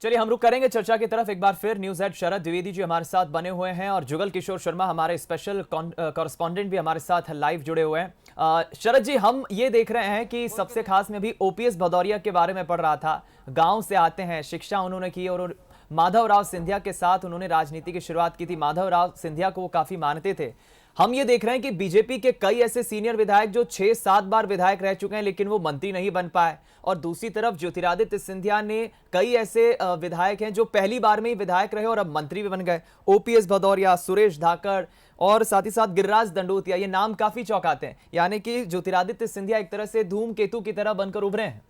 चलिए हम रुक करेंगे चर्चा की तरफ एक बार फिर। न्यूज हेड शरद द्विवेदी जी हमारे साथ बने हुए हैं और जुगल किशोर शर्मा हमारे स्पेशल कॉरेस्पॉन्डेंट भी हमारे साथ लाइव जुड़े हुए हैं। शरद जी, हम ये देख रहे हैं कि सबसे खास में भी ओपीएस भदौरिया के बारे में पढ़ रहा था। गांव से आते हैं, शिक्षा उन्होंने की और माधवराव सिंधिया के साथ उन्होंने राजनीति की शुरुआत की थी। माधवराव सिंधिया को वो काफी मानते थे। हम ये देख रहे हैं कि बीजेपी के कई ऐसे सीनियर विधायक जो 6-7 बार विधायक रह चुके हैं लेकिन वो मंत्री नहीं बन पाए, और दूसरी तरफ ज्योतिरादित्य सिंधिया ने कई ऐसे विधायक हैं जो पहली बार में ही विधायक रहे और अब मंत्री भी बन गए। ओपीएस भदौरिया, सुरेश धाकड़ और साथ ही साथ गिरिराज दंडोतिया, ये नाम काफी चौंकाते हैं। यानी कि ज्योतिरादित्य सिंधिया एक तरह से धूमकेतु की तरह बनकर उभरे हैं।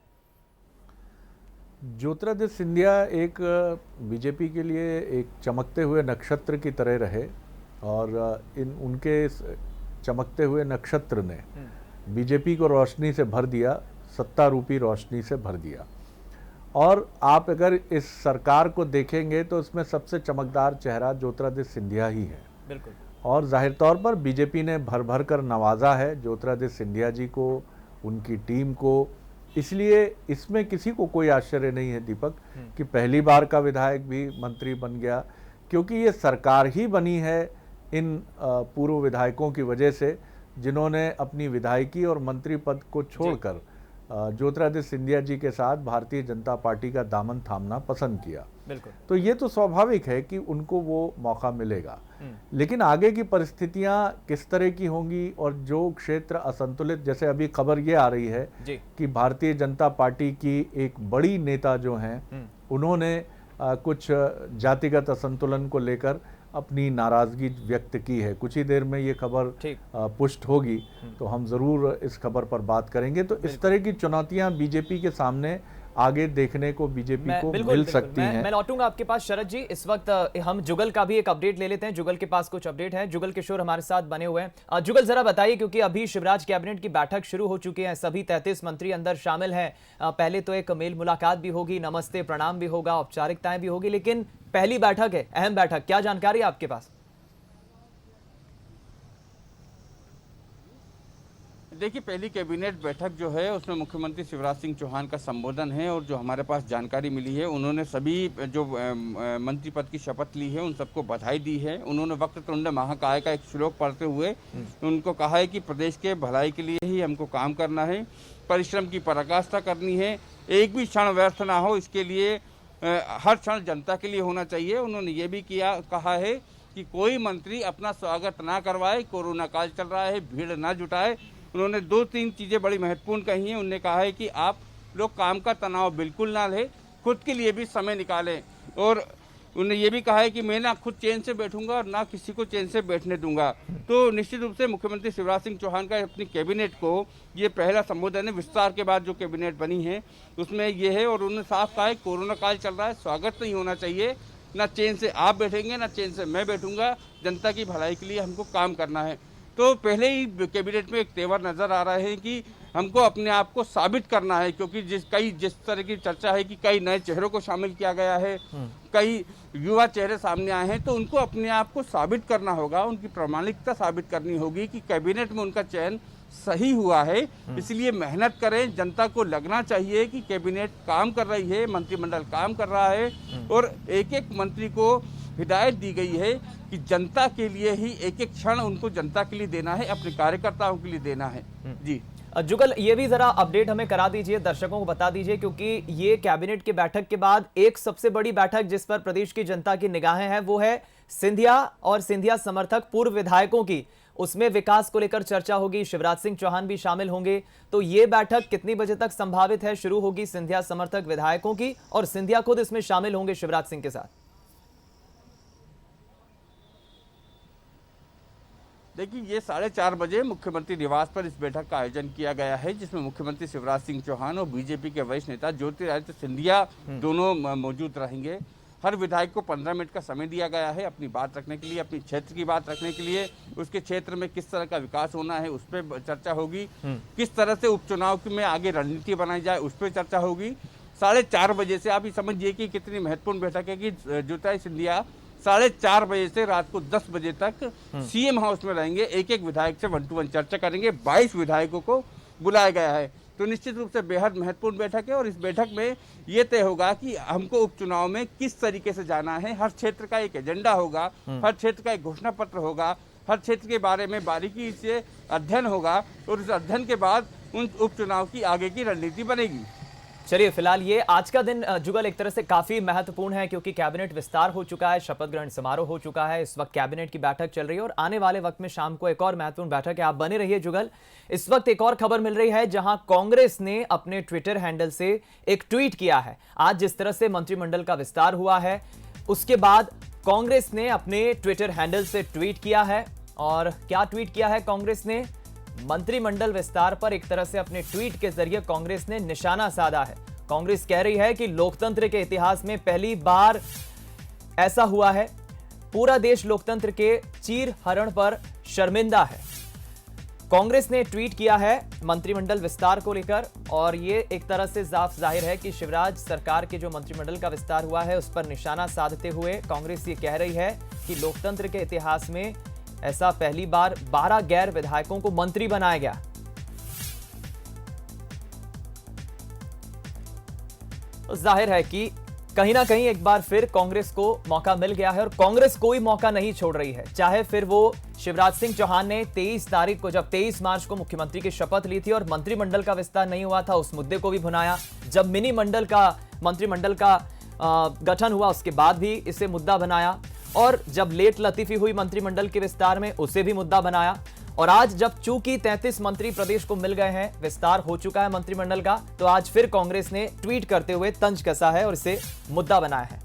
ज्योतिरादित्य सिंधिया एक बीजेपी के लिए एक चमकते हुए नक्षत्र की तरह रहे और उनके चमकते हुए नक्षत्र ने बीजेपी को रोशनी से भर दिया, सत्ता रूपी रोशनी से भर दिया। और आप अगर इस सरकार को देखेंगे तो इसमें सबसे चमकदार चेहरा ज्योतिरादित्य सिंधिया ही है। बिल्कुल। और जाहिर तौर पर बीजेपी ने भर भर कर नवाजा है ज्योतिरादित्य सिंधिया जी को, उनकी टीम को। इसलिए इसमें किसी को कोई आश्चर्य नहीं है दीपक कि पहली बार का विधायक भी मंत्री बन गया, क्योंकि ये सरकार ही बनी है इन पूर्व विधायकों की वजह से, जिन्होंने अपनी विधायकी और मंत्री पद को छोड़कर ज्योतिरादित्य सिंधिया जी के साथ भारतीय जनता पार्टी का दामन थामना पसंद किया। बिल्कुल। तो ये तो स्वाभाविक है कि उनको वो मौका मिलेगा, लेकिन आगे की परिस्थितियां किस तरह की होंगी और जो क्षेत्र असंतुलित, जैसे अभी खबर ये आ रही है कि भारतीय जनता पार्टी की एक बड़ी नेता जो हैं उन्होंने कुछ जातिगत असंतुलन को लेकर अपनी नाराजगी व्यक्त की है। कुछ ही देर में ये खबर पुष्ट होगी तो हम जरूर इस खबर पर बात करेंगे। तो इस तरह की चुनौतियां बीजेपी के सामने आगे देखने को बीजेपी को मिल सकती हैं। मैं लौटूंगा आपके पास शरद जी। इस वक्त हम जुगल का भी एक अपडेट ले लेते हैं। जुगल के पास कुछ अपडेट है। जुगल किशोर हमारे साथ बने हुए हैं। जुगल जरा बताइए, क्योंकि अभी शिवराज कैबिनेट की बैठक शुरू हो चुकी है, सभी 33 मंत्री अंदर शामिल हैं। पहले तो एक मेल मुलाकात भी होगी, नमस्ते प्रणाम भी होगा, औपचारिकताएं भी होगी, लेकिन पहली बैठक है, अहम बैठक, क्या जानकारी है आपके पास? देखिए, पहली कैबिनेट बैठक जो है उसमें मुख्यमंत्री शिवराज सिंह चौहान का संबोधन है, और जो हमारे पास जानकारी मिली है उन्होंने सभी जो मंत्री पद की शपथ ली है उन सबको बधाई दी है। उन्होंने वक्रतुंड महाकाय का एक श्लोक पढ़ते हुए उनको कहा है कि प्रदेश के भलाई के लिए ही हमको काम करना है, परिश्रम की पराकाष्ठा करनी है, एक भी क्षण व्यर्थ ना हो, इसके लिए हर क्षण जनता के लिए होना चाहिए। उन्होंने ये भी कहा है कि कोई मंत्री अपना स्वागत ना करवाए, कोरोना काल चल रहा है, भीड़ ना जुटाए। उन्होंने 2-3 चीज़ें बड़ी महत्वपूर्ण कही हैं। उन्होंने कहा है कि आप लोग काम का तनाव बिल्कुल ना लें, खुद के लिए भी समय निकालें, और उन्होंने ये भी कहा है कि मैं ना खुद चैन से बैठूंगा और ना किसी को चैन से बैठने दूंगा। तो निश्चित रूप से मुख्यमंत्री शिवराज सिंह चौहान का अपनी कैबिनेट को ये पहला संबोधन है। विस्तार के बाद जो कैबिनेट बनी है उसमें ये है, और उन्होंने साफ कहा है कोरोना काल चल रहा है, स्वागत नहीं होना चाहिए, ना चैन से आप बैठेंगे ना चैन से मैं बैठूंगा, जनता की भलाई के लिए हमको काम करना है। तो पहले ही कैबिनेट में एक तेवर नजर आ रहा है कि हमको अपने आप को साबित करना है, क्योंकि जिस तरह की चर्चा है कि कई नए चेहरों को शामिल किया गया है, कई युवा चेहरे सामने आए हैं, तो उनको अपने आप को साबित करना होगा, उनकी प्रामाणिकता साबित करनी होगी कि कैबिनेट में उनका चयन सही हुआ है। इसलिए मेहनत करें, जनता को लगना चाहिए कि कैबिनेट काम कर रही है, मंत्रिमंडल काम कर रहा है, और एक एक मंत्री को हिदायत दी गई है कि जनता के लिए ही एक एक क्षण उनको जनता के लिए देना है, अपने कार्यकर्ताओं के लिए देना है। जी जुगल, ये भी जरा अपडेट हमें करा दीजिए, दर्शकों को बता दीजिए, क्योंकि ये कैबिनेट की बैठक के बाद एक सबसे बड़ी बैठक जिस पर प्रदेश की जनता की निगाहें हैं वो है सिंधिया और सिंधिया समर्थक पूर्व विधायकों की। उसमें विकास को लेकर चर्चा होगी, शिवराज सिंह चौहान भी शामिल होंगे। तो ये बैठक कितनी बजे तक संभावित है शुरू होगी सिंधिया समर्थक विधायकों की, और सिंधिया खुद इसमें शामिल होंगे शिवराज सिंह के साथ? देखिए, ये 4:30 बजे मुख्यमंत्री निवास पर इस बैठक का आयोजन किया गया है, जिसमें मुख्यमंत्री शिवराज सिंह चौहान और बीजेपी के वरिष्ठ नेता ज्योतिरादित्य सिंधिया दोनों मौजूद रहेंगे। हर विधायक को 15 मिनट का समय दिया गया है अपनी बात रखने के लिए, अपनी क्षेत्र की बात रखने के लिए, उसके क्षेत्र में किस तरह का विकास होना है उस पर चर्चा होगी, किस तरह से उपचुनाव में आगे रणनीति बनाई जाए उस पर चर्चा होगी। 4:30 बजे से आप ये समझिए कि कितनी महत्वपूर्ण बैठक है कि ज्योतिरादित्य सिंधिया 4:30 बजे से रात को 10 बजे तक सीएम हाउस में रहेंगे, एक एक विधायक से 1-to-1 चर्चा करेंगे। 22 विधायकों को बुलाया गया है। तो निश्चित रूप से बेहद महत्वपूर्ण बैठक है और इस बैठक में ये तय होगा कि हमको उपचुनाव में किस तरीके से जाना है। हर क्षेत्र का एक एजेंडा होगा, हर क्षेत्र का एक घोषणा पत्र होगा, हर क्षेत्र के बारे में बारीकी से अध्ययन होगा और उस अध्ययन के बाद उन उपचुनाव की आगे की रणनीति बनेगी। चलिए, फिलहाल ये आज का दिन जुगल एक तरह से काफी महत्वपूर्ण है क्योंकि कैबिनेट विस्तार हो चुका है, शपथ ग्रहण समारोह हो चुका है, इस वक्त कैबिनेट की बैठक चल रही है और आने वाले वक्त में शाम को एक और महत्वपूर्ण बैठक है। आप बने रहिए जुगल। इस वक्त एक और खबर मिल रही है जहां कांग्रेस ने अपने ट्विटर हैंडल से एक ट्वीट किया है। आज जिस तरह से मंत्रिमंडल का विस्तार हुआ है उसके बाद कांग्रेस ने अपने ट्विटर हैंडल से ट्वीट किया है। और क्या ट्वीट किया है कांग्रेस ने? मंत्रिमंडल विस्तार पर एक तरह से अपने ट्वीट के जरिए कांग्रेस ने निशाना साधा है। कांग्रेस कह रही है कि लोकतंत्र के इतिहास में पहली बार ऐसा हुआ है, पूरा देश लोकतंत्र के चीरहरण पर शर्मिंदा है। कांग्रेस ने ट्वीट किया है मंत्रिमंडल विस्तार को लेकर और ये एक तरह से साफ जाहिर है कि शिवराज सरकार के जो मंत्रिमंडल का विस्तार हुआ है उस पर निशाना साधते हुए कांग्रेस ये कह रही है कि लोकतंत्र के इतिहास में ऐसा पहली बार 12 गैर विधायकों को मंत्री बनाया गया। तो जाहिर है कि कहीं ना कहीं एक बार फिर कांग्रेस को मौका मिल गया है और कांग्रेस कोई मौका नहीं छोड़ रही है। चाहे फिर वो शिवराज सिंह चौहान ने 23 तारीख को, जब 23 मार्च को मुख्यमंत्री की शपथ ली थी और मंत्रिमंडल का विस्तार नहीं हुआ था, उस मुद्दे को भी भुनाया। जब मंत्रिमंडल का गठन हुआ उसके बाद भी इसे मुद्दा बनाया और जब लेट लतीफी हुई मंत्रिमंडल के विस्तार में उसे भी मुद्दा बनाया। और आज जब चूंकि 33 मंत्री प्रदेश को मिल गए हैं, विस्तार हो चुका है मंत्रिमंडल का, तो आज फिर कांग्रेस ने ट्वीट करते हुए तंज कसा है और इसे मुद्दा बनाया है।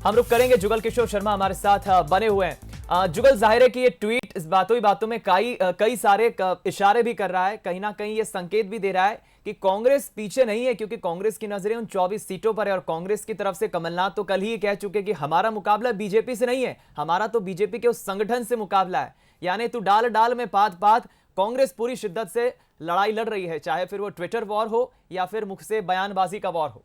हम रुक करेंगे, जुगल किशोर शर्मा हमारे साथ बने हुए हैं। जुगल, जाहिर है कि ये ट्वीट इस बातों ही बातों में कई सारे इशारे भी कर रहा है, कहीं ना कहीं ये संकेत भी दे रहा है कि कांग्रेस पीछे नहीं है क्योंकि कांग्रेस की नजरें उन 24 सीटों पर है और कांग्रेस की तरफ से कमलनाथ तो कल ही कह चुके कि हमारा मुकाबला बीजेपी से नहीं है, हमारा तो बीजेपी के उस संगठन से मुकाबला है। यानी तू डाल डाल में पात पात, कांग्रेस पूरी शिद्दत से लड़ाई लड़ रही है, चाहे फिर वो ट्विटर वॉर हो या फिर मुख से बयानबाजी का वॉर हो।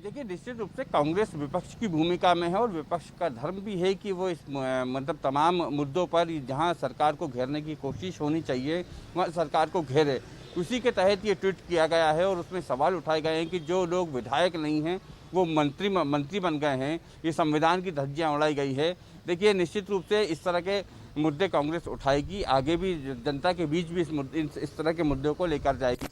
देखिए, निश्चित रूप से कांग्रेस विपक्ष की भूमिका में है और विपक्ष का धर्म भी है कि वो इस मतलब तमाम मुद्दों पर जहां सरकार को घेरने की कोशिश होनी चाहिए वहां सरकार को घेरे। उसी के तहत ये ट्वीट किया गया है और उसमें सवाल उठाए गए हैं कि जो लोग विधायक नहीं हैं वो मंत्री बन गए हैं, ये संविधान की धज्जियाँ उड़ाई गई है। देखिए, निश्चित रूप से इस तरह के मुद्दे कांग्रेस उठाएगी, आगे भी जनता के बीच भी इस तरह के मुद्दों को लेकर जाएगी।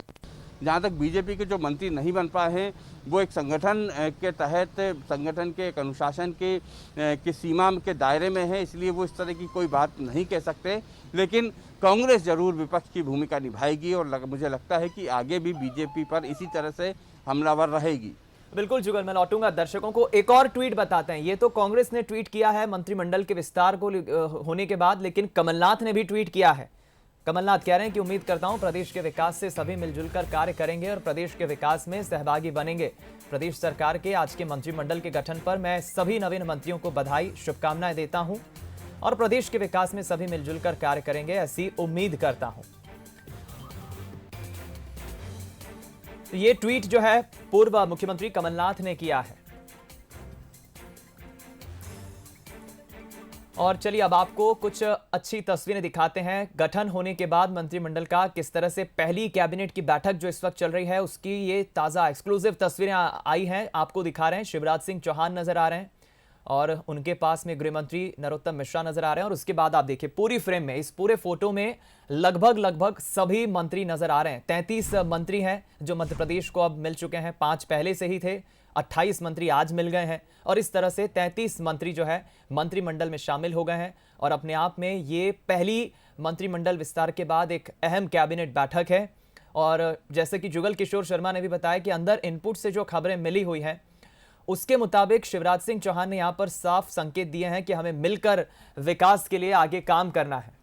जहाँ तक बीजेपी के जो मंत्री नहीं बन पाए हैं वो एक संगठन के तहत, संगठन के एक अनुशासन की सीमा के दायरे में है, इसलिए वो इस तरह की कोई बात नहीं कह सकते। लेकिन कांग्रेस जरूर विपक्ष की भूमिका निभाएगी और मुझे लगता है कि आगे भी बीजेपी पर इसी तरह से हमलावर रहेगी। बिल्कुल जुगल, मैं लौटूंगा, दर्शकों को एक और ट्वीट बताते हैं। ये तो कांग्रेस ने ट्वीट किया है मंत्रिमंडल के विस्तार को होने के बाद, लेकिन कमलनाथ ने भी ट्वीट किया है। कमलनाथ कह रहे हैं कि उम्मीद करता हूं प्रदेश के विकास से सभी मिलजुल कर कार्य करेंगे और प्रदेश के विकास में सहभागी बनेंगे। प्रदेश सरकार के आज के मंत्रिमंडल के गठन पर मैं सभी नवीन मंत्रियों को बधाई, शुभकामनाएं देता हूं और प्रदेश के विकास में सभी मिलजुल कर कार्य करेंगे, ऐसी उम्मीद करता हूं। तो ये ट्वीट जो है पूर्व मुख्यमंत्री कमलनाथ ने किया है। और चलिए अब आपको कुछ अच्छी तस्वीरें दिखाते हैं। गठन होने के बाद मंत्रिमंडल का किस तरह से पहली कैबिनेट की बैठक जो इस वक्त चल रही है उसकी ये ताज़ा एक्सक्लूसिव तस्वीरें आई हैं, आपको दिखा रहे हैं। शिवराज सिंह चौहान नजर आ रहे हैं और उनके पास में गृह मंत्री नरोत्तम मिश्रा नजर आ रहे हैं और उसके बाद आप देखिए पूरी फ्रेम में, इस पूरे फोटो में लगभग सभी मंत्री नजर आ रहे हैं। 33 मंत्री हैं जो मध्य प्रदेश को अब मिल चुके हैं, 5 पहले से ही थे, 28 मंत्री आज मिल गए हैं और इस तरह से 33 मंत्री जो है मंत्रिमंडल में शामिल हो गए हैं। और अपने आप में ये पहली मंत्रिमंडल विस्तार के बाद एक अहम कैबिनेट बैठक है। और जैसे कि जुगल किशोर शर्मा ने भी बताया कि अंदर इनपुट से जो खबरें मिली हुई हैं उसके मुताबिक शिवराज सिंह चौहान ने यहां पर साफ संकेत दिए हैं कि हमें मिलकर विकास के लिए आगे काम करना है।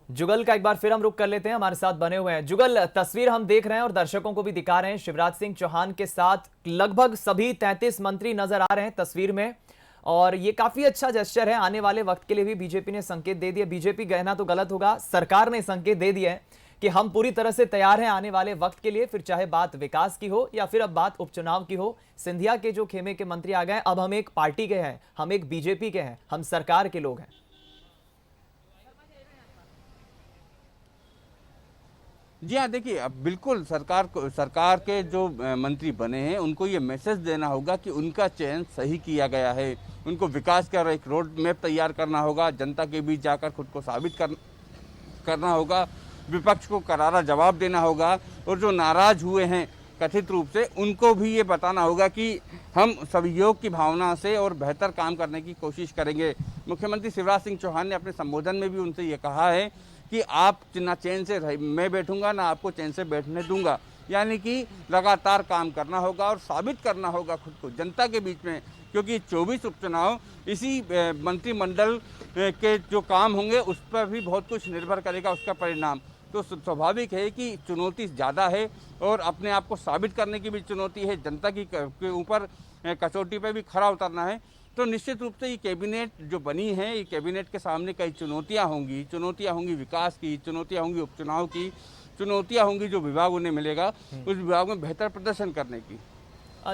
जुगल का एक बार फिर हम रुक कर लेते हैं, हमारे साथ बने हुए हैं जुगल। तस्वीर हम देख रहे हैं और दर्शकों को भी दिखा रहे हैं, शिवराज सिंह चौहान के साथ लगभग सभी 33 मंत्री नजर आ रहे हैं तस्वीर में और ये काफी अच्छा जेस्चर है। आने वाले वक्त के लिए भी बीजेपी ने संकेत दे दिया, बीजेपी कहना तो गलत होगा, सरकार ने संकेत दे दिया है कि हम पूरी तरह से तैयार हैं आने वाले वक्त के लिए, फिर चाहे बात विकास की हो या फिर अब बात उपचुनाव की हो। सिंधिया के जो खेमे के मंत्री आ गए, अब हम एक पार्टी के हैं, हम एक बीजेपी के हैं, हम सरकार के लोग हैं। जी हाँ, देखिए अब बिल्कुल सरकार के जो मंत्री बने हैं उनको ये मैसेज देना होगा कि उनका चयन सही किया गया है। उनको विकास का एक रोड मैप तैयार करना होगा, जनता के बीच जाकर खुद को साबित करना होगा, विपक्ष को करारा जवाब देना होगा, और जो नाराज हुए हैं कथित रूप से उनको भी ये बताना होगा कि हम सहयोग की भावना से और बेहतर काम करने की कोशिश करेंगे। मुख्यमंत्री शिवराज सिंह चौहान ने अपने संबोधन में भी उनसे ये कहा है कि आप ना चैन से मैं बैठूंगा ना आपको चैन से बैठने दूंगा, यानी कि लगातार काम करना होगा और साबित करना होगा खुद को जनता के बीच में, क्योंकि 24 उपचुनाव इसी मंत्रिमंडल के जो काम होंगे उस पर भी बहुत कुछ निर्भर करेगा, उसका परिणाम। तो स्वाभाविक है कि चुनौती ज़्यादा है और अपने आप को साबित करने की भी चुनौती है, जनता के ऊपर कसौटी पे भी खरा उतरना है। तो निश्चित रूप से ये कैबिनेट जो बनी है, ये कैबिनेट के सामने कई चुनौतियां होंगी विकास की, चुनौतियां होंगी उपचुनाव की, चुनौतियां होंगी जो विभाग उन्हें मिलेगा उस विभाग में बेहतर प्रदर्शन करने की।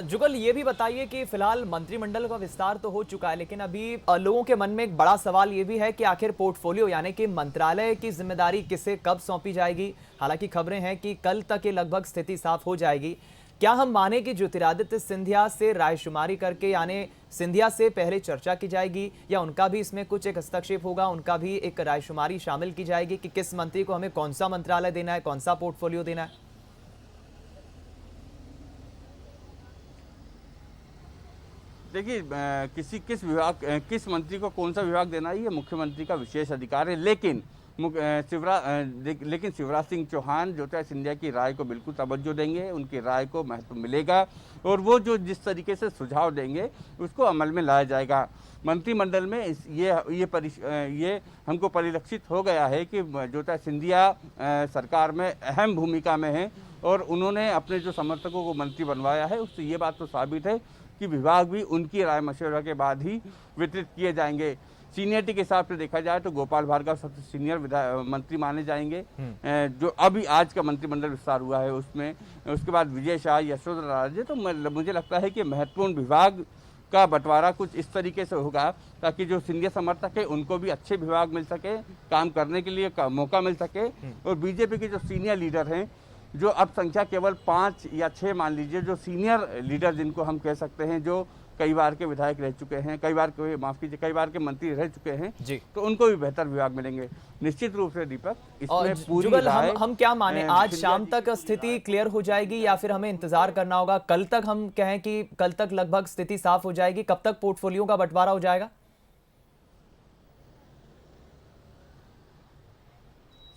जुगल, ये भी बताइए कि फिलहाल मंत्रिमंडल का विस्तार तो हो चुका है, लेकिन अभी लोगों के मन में एक बड़ा सवाल ये भी है कि आखिर पोर्टफोलियो यानी कि मंत्रालय की जिम्मेदारी किसे कब सौंपी जाएगी। हालांकि खबरें हैं कि कल तक ये लगभग स्थिति साफ हो जाएगी। क्या हम माने कि ज्योतिरादित्य सिंधिया से रायशुमारी करके, यानी सिंधिया से पहले चर्चा की जाएगी, या उनका भी इसमें कुछ एक हस्तक्षेप होगा, उनका भी एक रायशुमारी शामिल की जाएगी कि किस मंत्री को हमें कौन सा मंत्रालय देना है, कौन सा पोर्टफोलियो देना है? देखिए किस मंत्री को कौन सा विभाग देना है ये मुख्यमंत्री का विशेष अधिकार है, लेकिन शिवराज सिंह चौहान ज्योतिरादित्य सिंधिया की राय को बिल्कुल तवज्जो देंगे, उनकी राय को महत्व मिलेगा और वो जो जिस तरीके से सुझाव देंगे उसको अमल में लाया जाएगा। मंत्रिमंडल में ये हमको परिलक्षित हो गया है कि ज्योतिरादित्य सिंधिया सरकार में अहम भूमिका में है और उन्होंने अपने जो समर्थकों को मंत्री बनवाया है, उससे ये बात तो साबित है कि विभाग भी उनकी राय मशवरा के बाद ही वितरित किए जाएंगे। सीनियरिटी के हिसाब से देखा जाए तो गोपाल भार्गव सबसे सीनियर मंत्री माने जाएंगे, जो अभी आज का मंत्रिमंडल विस्तार हुआ है उसमें। उसके बाद विजय शाह, यशोधरा राजे। तो मुझे लगता है कि महत्वपूर्ण विभाग का बंटवारा कुछ इस तरीके से होगा ताकि जो सिंधिया समर्थक है उनको भी अच्छे विभाग मिल सके, काम करने के लिए मौका मिल सके, और बीजेपी के जो सीनियर लीडर हैं, जो अब संख्या केवल 5 या 6 मान लीजिए, जो सीनियर लीडर जिनको हम कह सकते हैं, जो कई बार के विधायक रह चुके हैं, कई बार के मंत्री रह चुके हैं जी, तो उनको भी बेहतर विभाग मिलेंगे निश्चित रूप से। दीपक, इसमें पूरी हम क्या माने, आज शाम तक स्थिति क्लियर हो जाएगी या फिर हमें इंतजार करना होगा? कल तक हम कहें कि कल तक लगभग स्थिति साफ हो जाएगी, कब तक पोर्टफोलियो का बंटवारा हो जाएगा?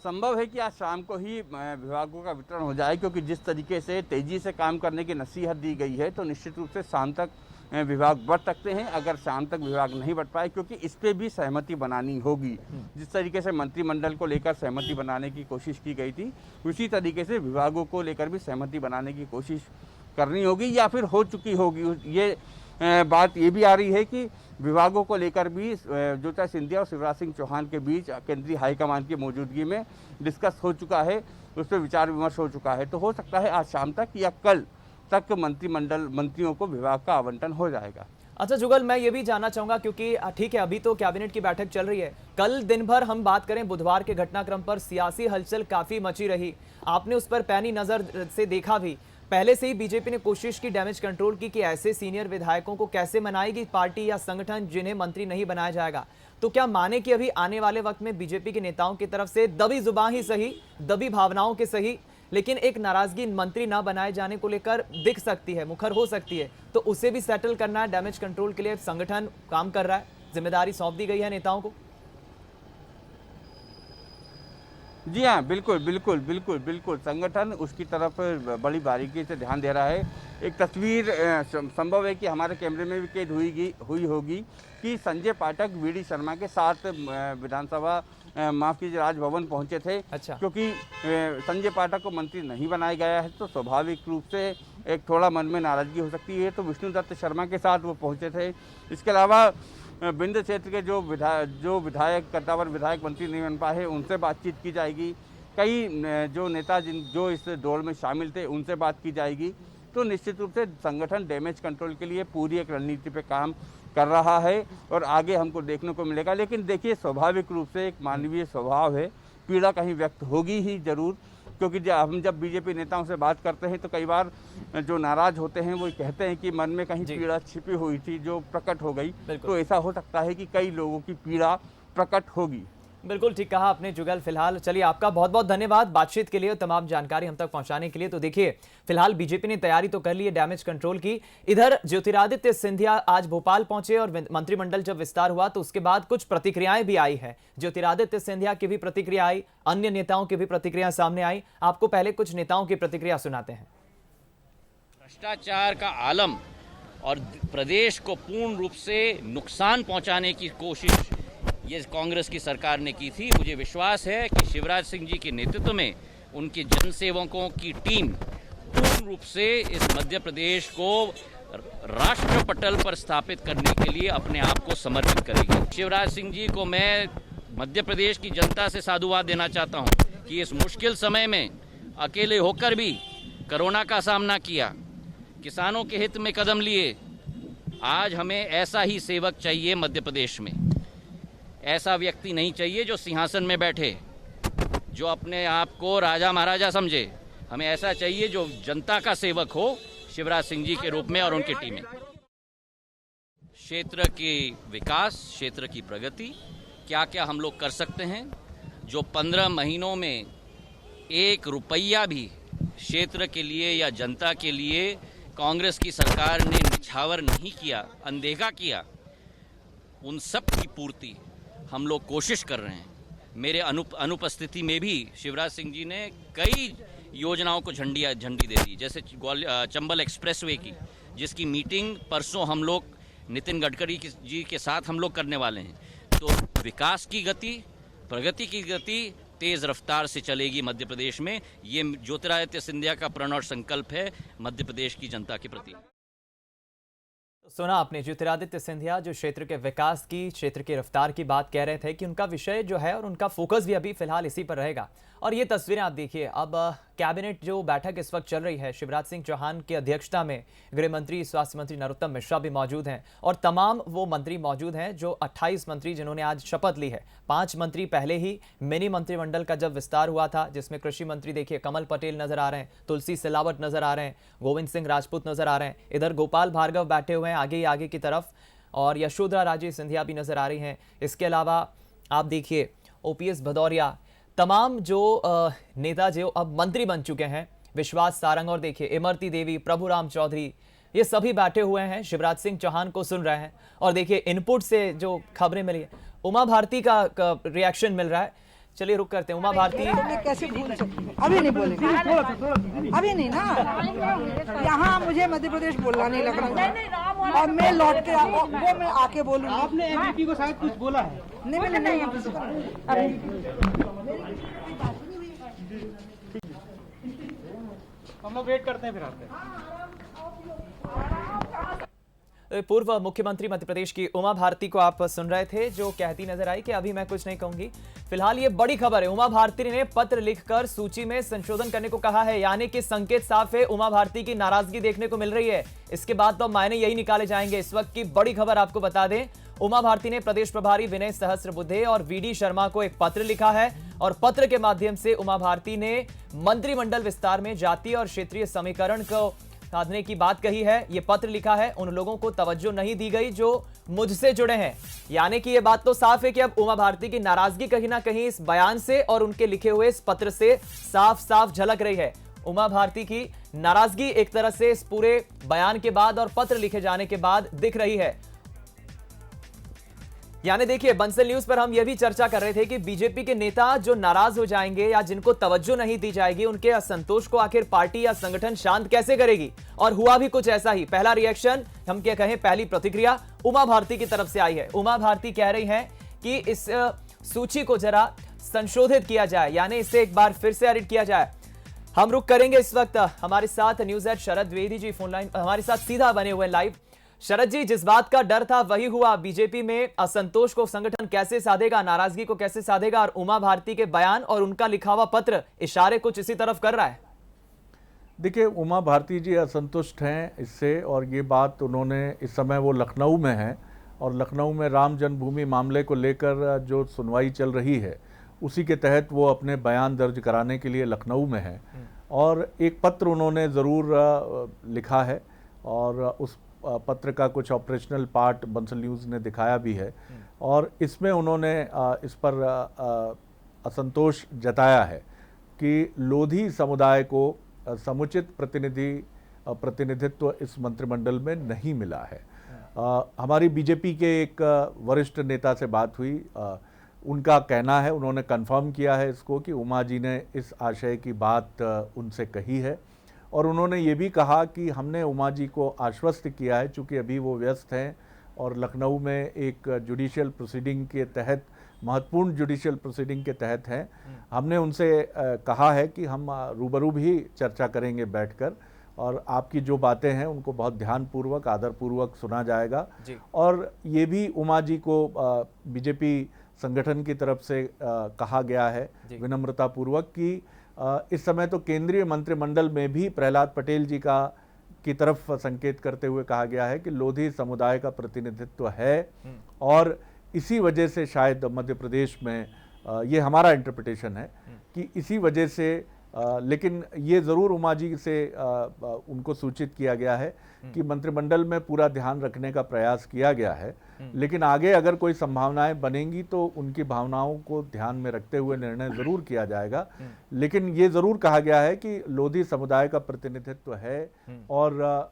संभव है कि आज शाम को ही विभागों का वितरण हो जाए, क्योंकि जिस तरीके से तेजी से काम करने की नसीहत दी गई है तो निश्चित रूप से शाम तक विभाग बढ़ सकते हैं। अगर शाम तक विभाग नहीं बढ़ पाए, क्योंकि इस पे भी सहमति बनानी होगी, जिस तरीके से मंत्रिमंडल को लेकर सहमति बनाने की कोशिश की गई थी, उसी तरीके से विभागों को लेकर भी सहमति बनाने की कोशिश करनी होगी या फिर हो चुकी होगी। ये बात ये भी आ रही है कि विभागों को लेकर भी ज्योतिरादित्य सिंधिया और शिवराज सिंह चौहान के बीच केंद्रीय हाईकमान की मौजूदगी में डिस्कस हो चुका है, उस पर विचार विमर्श हो चुका है। तो हो सकता है आज शाम तक या कल तक मंत्रियों को विभाग का आवंटन हो जाएगा। अच्छा जुगल, मैं ये भी जानना चाहूंगा, क्योंकि ठीक है अभी तो कैबिनेट की बैठक चल रही है, कल दिन भर हम बात करें बुधवार के घटनाक्रम पर, सियासी हलचल काफी मची रही, आपने उस पर पैनी नजर से देखा भी। पहले से ही बीजेपी ने कोशिश की डैमेज कंट्रोल की कि ऐसे सीनियर विधायकों को कैसे मनाएगी पार्टी या संगठन जिन्हें मंत्री नहीं बनाया जाएगा। तो क्या माने कि अभी आने वाले वक्त में बीजेपी के नेताओं की तरफ से दबी जुबान ही सही, दबी भावनाओं के सही, लेकिन एक नाराजगी मंत्री ना बनाए जाने को लेकर दिख सकती है, मुखर हो सकती है, तो उसे भी सेटल करना है? डैमेज कंट्रोल के लिए संगठन काम कर रहा है, जिम्मेदारी सौंप दी गई है नेताओं को। जी हाँ, बिल्कुल संगठन उसकी तरफ बड़ी बारीकी से ध्यान दे रहा है। एक तस्वीर संभव है कि हमारे कैमरे में भी कैद हुई होगी कि संजय पाठक वीडी शर्मा के साथ विधानसभा माफ कीजिए राजभवन पहुंचे थे। अच्छा। क्योंकि संजय पाठक को मंत्री नहीं बनाया गया है तो स्वाभाविक रूप से एक थोड़ा मन में नाराजगी हो सकती है, तो विष्णुदत्त शर्मा के साथ वो पहुंचे थे। इसके अलावा विंध्य क्षेत्र के जो विधायक कद्दावर विधायक मंत्री नहीं बन पाए उनसे बातचीत की जाएगी। कई जो नेता जो इस दौड़ में शामिल थे उनसे बात की जाएगी। तो निश्चित रूप से संगठन डैमेज कंट्रोल के लिए पूरी एक रणनीति पे काम कर रहा है और आगे हमको देखने को मिलेगा। लेकिन देखिए, स्वाभाविक रूप से एक मानवीय स्वभाव है, पीड़ा कहीं व्यक्त होगी ही जरूर, क्योंकि जब बीजेपी नेताओं से बात करते हैं तो कई बार जो नाराज होते हैं वो कहते हैं कि मन में कहीं पीड़ा छिपी हुई थी जो प्रकट हो गई। तो ऐसा हो सकता है कि कई लोगों की पीड़ा प्रकट होगी। बिल्कुल ठीक कहा आपने जुगल। फिलहाल चलिए, आपका बहुत बहुत धन्यवाद बातचीत के लिए और तमाम जानकारी हम तक पहुंचाने के लिए। तो देखिए, फिलहाल बीजेपी ने तैयारी तो कर ली है डैमेज कंट्रोल की। इधर ज्योतिरादित्य सिंधिया आज भोपाल पहुंचे और मंत्रिमंडल जब विस्तार हुआ तो उसके बाद कुछ प्रतिक्रियाएं भी आई है। ज्योतिरादित्य सिंधिया की भी प्रतिक्रिया आई, अन्य नेताओं की भी प्रतिक्रिया सामने आई। आपको पहले कुछ नेताओं की प्रतिक्रिया सुनाते हैं। भ्रष्टाचार का आलम और प्रदेश को पूर्ण रूप से नुकसान पहुंचाने की कोशिश ये कांग्रेस की सरकार ने की थी। मुझे विश्वास है कि शिवराज सिंह जी के नेतृत्व में उनके जनसेवकों की टीम पूर्ण रूप से इस मध्य प्रदेश को राष्ट्र पटल पर स्थापित करने के लिए अपने आप को समर्पित करेगी। शिवराज सिंह जी को मैं मध्य प्रदेश की जनता से साधुवाद देना चाहता हूं कि इस मुश्किल समय में अकेले होकर भी कोरोना का सामना किया, किसानों के हित में कदम लिए। आज हमें ऐसा ही सेवक चाहिए मध्य प्रदेश में। ऐसा व्यक्ति नहीं चाहिए जो सिंहासन में बैठे, जो अपने आप को राजा महाराजा समझे। हमें ऐसा चाहिए जो जनता का सेवक हो, शिवराज सिंह जी के रूप में और उनकी टीमें। क्षेत्र की विकास, क्षेत्र की प्रगति, क्या क्या हम लोग कर सकते हैं, जो 15 महीनों में 1 रुपया भी क्षेत्र के लिए या जनता के लिए कांग्रेस की सरकार ने निछावर नहीं किया, अनदेखा किया, उन सब की पूर्ति हम लोग कोशिश कर रहे हैं। मेरे अनुपस्थिति में भी शिवराज सिंह जी ने कई योजनाओं को झंडी दे दी, जैसे चंबल एक्सप्रेसवे की, जिसकी मीटिंग परसों हम लोग नितिन गडकरी जी के साथ हम लोग करने वाले हैं। तो विकास की गति, प्रगति की गति तेज रफ्तार से चलेगी मध्य प्रदेश में। ये ज्योतिरादित्य सिंधिया का प्रण और संकल्प है मध्य प्रदेश की जनता के प्रति। सुना आपने ज्योतिरादित्य सिंधिया जो क्षेत्र के विकास की, क्षेत्र की रफ्तार की बात कह रहे थे कि उनका विषय जो है और उनका फोकस भी अभी फिलहाल इसी पर रहेगा। और ये तस्वीरें आप देखिए, अब कैबिनेट जो बैठक इस वक्त चल रही है, शिवराज सिंह चौहान की अध्यक्षता में गृह मंत्री, स्वास्थ्य मंत्री नरोत्तम मिश्रा भी मौजूद हैं और तमाम वो मंत्री मौजूद हैं जो 28 मंत्री जिन्होंने आज शपथ ली है। 5 मंत्री पहले ही मिनी मंत्रिमंडल का जब विस्तार हुआ था, जिसमें कृषि मंत्री देखिए कमल पटेल नजर आ रहे हैं, तुलसी सिलावट नजर आ रहे हैं, गोविंद सिंह राजपूत नजर आ रहे हैं, इधर गोपाल भार्गव बैठे हुए हैं आगे की तरफ और यशोधरा राजे सिंधिया भी नजर आ रही हैं। इसके अलावा आप देखिए ओपीएस भदौरिया, तमाम जो नेता जो अब मंत्री बन चुके हैं, विश्वास सारंग और देखिए इमरती देवी, प्रभुराम चौधरी, ये सभी बैठे हुए हैं, शिवराज सिंह चौहान को सुन रहे हैं। और देखिए इनपुट से जो खबरें मिली, उमा भारती का रिएक्शन मिल रहा है। चलिए रुक करते हैं। उमा भारती कैसे भूल सकती, अभी नहीं बोलेंगे, अभी नहीं ना, यहाँ मुझे मध्य प्रदेश बोलना नहीं लग रहा और मैं लौट के वो मैं आके बोलूँगा। आपने एमपी को शायद कुछ बोला है? नहीं, हम लोग वेट करते हैं फिर आते हैं। पूर्व मुख्यमंत्री मध्य प्रदेश की उमा भारती को आप सुन रहे थे, जो कहती नजर आई कि अभी मैं कुछ नहीं कहूंगी। फिलहाल ये बड़ी खबर है, उमा भारती ने पत्र लिखकर सूची में संशोधन करने को कहा है, यानी कि संकेत साफ है, उमा भारती की नाराजगी देखने को मिल रही है। इसके बाद तो मायने यही निकाले जाएंगे। इस वक्त की बड़ी खबर आपको बता दें, उमा भारती ने प्रदेश प्रभारी विनय सहस्त्रबुद्धे और वीडी शर्मा को एक पत्र लिखा है और पत्र के माध्यम से उमा भारती ने मंत्रिमंडल विस्तार में जातीय और क्षेत्रीय समीकरण को साधने की बात कही है। यह पत्र लिखा है, उन लोगों को तवज्जो नहीं दी गई जो मुझसे जुड़े हैं। यानी कि यह बात तो साफ है कि अब उमा भारती की नाराजगी कहीं ना कहीं इस बयान से और उनके लिखे हुए इस पत्र से साफ साफ झलक रही है। उमा भारती की नाराजगी एक तरह से इस पूरे बयान के बाद और पत्र लिखे जाने के बाद दिख रही है। यानी देखिए, बंसल न्यूज पर हम यह भी चर्चा कर रहे थे कि बीजेपी के नेता जो नाराज हो जाएंगे या जिनको तवज्जो नहीं दी जाएगी, उनके असंतोष को आखिर पार्टी या संगठन शांत कैसे करेगी। और हुआ भी कुछ ऐसा ही। पहला रिएक्शन, हम क्या कहें, पहली प्रतिक्रिया उमा भारती की तरफ से आई है। उमा भारती कह रही हैं कि इस सूची को जरा संशोधित किया जाए, यानी इसे एक बार फिर से एडिट किया जाए। हम रुक करेंगे इस वक्त। हमारे साथ news at Sharad Dwivedi ji phone line हमारे साथ सीधा बने हुए लाइव। शरद जी, जिस बात का डर था वही हुआ। बीजेपी में असंतोष को संगठन कैसे साधेगा, नाराजगी को कैसे साधेगा, और उमा भारती के बयान और उनका लिखा हुआ पत्र इशारे कुछ इसी तरफ कर रहा है। देखिए, उमा भारती जी असंतुष्ट हैं इससे, और ये बात उन्होंने, इस समय वो लखनऊ में हैं और लखनऊ में राम जन्मभूमि मामले को लेकर जो सुनवाई चल रही है उसी के तहत वो अपने बयान दर्ज कराने के लिए लखनऊ में हैं। और एक पत्र उन्होंने ज़रूर लिखा है और उस पत्र का कुछ ऑपरेशनल पार्ट बंसल न्यूज़ ने दिखाया भी है, और इसमें उन्होंने इस पर असंतोष जताया है कि लोधी समुदाय को समुचित प्रतिनिधित्व इस मंत्रिमंडल में नहीं मिला है। हमारी बीजेपी के एक वरिष्ठ नेता से बात हुई, उनका कहना है, उन्होंने कंफर्म किया है इसको कि उमा जी ने इस आशय की बात उनसे कही है, और उन्होंने ये भी कहा कि हमने उमा जी को आश्वस्त किया है, चूँकि अभी वो व्यस्त हैं और लखनऊ में एक जुडिशियल प्रोसीडिंग के तहत, महत्वपूर्ण जुडिशियल प्रोसीडिंग के तहत हैं। हमने उनसे कहा है कि हम रूबरू भी चर्चा करेंगे बैठकर, और आपकी जो बातें हैं उनको बहुत ध्यानपूर्वक, आदरपूर्वक सुना जाएगा। और ये भी उमा जी को बीजेपी संगठन की तरफ से कहा गया है विनम्रतापूर्वक कि इस समय तो केंद्रीय मंत्रिमंडल में भी प्रहलाद पटेल जी की तरफ संकेत करते हुए कहा गया है कि लोधी समुदाय का प्रतिनिधित्व है, और इसी वजह से शायद मध्य प्रदेश में, ये हमारा इंटरप्रिटेशन है कि इसी वजह से, लेकिन ये ज़रूर उमा जी से उनको सूचित किया गया है कि मंत्रिमंडल में पूरा ध्यान रखने का प्रयास किया गया है, लेकिन आगे अगर कोई संभावनाएं बनेंगी तो उनकी भावनाओं को ध्यान में रखते हुए निर्णय ज़रूर किया जाएगा। लेकिन ये ज़रूर कहा गया है कि लोधी समुदाय का प्रतिनिधित्व है, और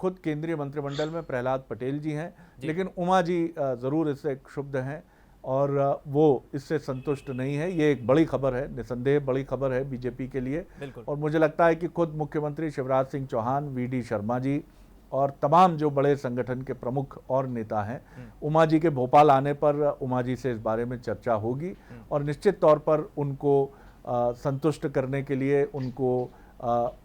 खुद केंद्रीय मंत्रिमंडल में प्रहलाद पटेल जी हैं, लेकिन उमा जी ज़रूर इससे क्षुब्ध हैं और वो इससे संतुष्ट नहीं है। ये एक बड़ी खबर है, निसंदेह बड़ी खबर है बीजेपी के लिए, और मुझे लगता है कि खुद मुख्यमंत्री शिवराज सिंह चौहान, वीडी शर्मा जी और तमाम जो बड़े संगठन के प्रमुख और नेता हैं, उमा जी के भोपाल आने पर उमा जी से इस बारे में चर्चा होगी, और निश्चित तौर पर उनको संतुष्ट करने के लिए, उनको